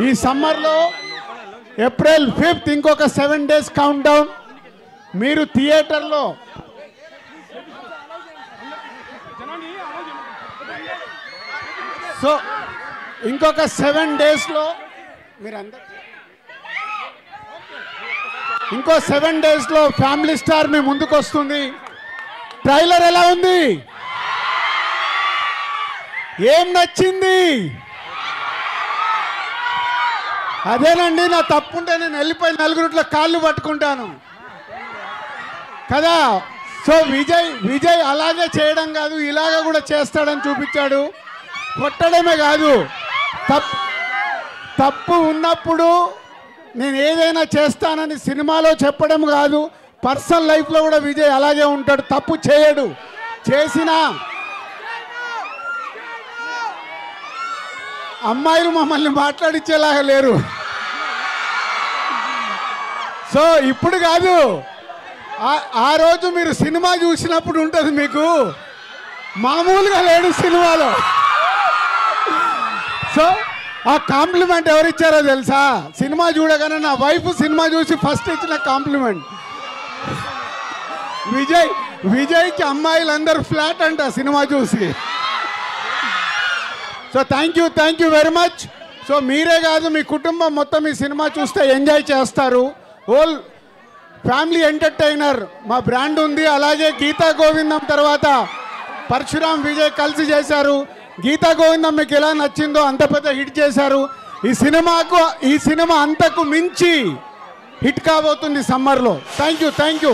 ఈ సమ్మర్లో April 5th ఇంకొక 7 days కౌంట్ డౌన్. మీరు థియేటర్లో సో ఇంకొక 7 daysలో మీరందరూ ఇంకో 7 daysలో ఫ్యామిలీ స్టార్ మీ ముందుకు వస్తుంది. ట్రైలర్ ఎలా ఉంది? ఏం నచ్చింది? అదేనండి, నా తప్పుంటే నేను వెళ్ళిపోయి నలుగురిట్లో కాళ్ళు పట్టుకుంటాను కదా. సో విజయ్ అలాగే చేయడం కాదు, ఇలాగ కూడా చేస్తాడని చూపించాడు. కొట్టడమే కాదు, తప్పు ఉన్నప్పుడు నేను ఏదైనా చేస్తానని సినిమాలో చెప్పడం కాదు, పర్సనల్ లైఫ్లో కూడా విజయ్ అలాగే ఉంటాడు. తప్పు చేయడు, చేసిన అమ్మాయిలు మమ్మల్ని మాట్లాడించేలాగా లేరు. సో ఇప్పుడు కాదు, ఆ రోజు మీరు సినిమా చూసినప్పుడు ఉంటుంది మీకు. మామూలుగా లేడు సినిమాలో. సో ఆ కాంప్లిమెంట్ ఎవరిచ్చారో తెలుసా? సినిమా చూడగానే నా వైఫ్ సినిమా చూసి ఫస్ట్ ఇచ్చిన కాంప్లిమెంట్. విజయ్కి అమ్మాయిలందరూ ఫ్లాట్ అంట సినిమా చూసి. So thank you very much. So మీరే కాదు, మీ కుటుంబం మొత్తం ఈ సినిమా చూస్తే ఎంజాయ్ చేస్తారు. హోల్ ఫ్యామిలీ ఎంటర్టైనర్ మా బ్రాండ్ ఉంది. అలాగే గీతా గోవిందం తర్వాత పరశురామ్ విజయ్ కలిసి చేశారు. గీతా గోవిందం మీకు ఎలా నచ్చిందో అంత పెద్ద హిట్ చేశారు. ఈ సినిమా అంతకు మించి హిట్ కాబోతుంది సమ్మర్లో. Thank you.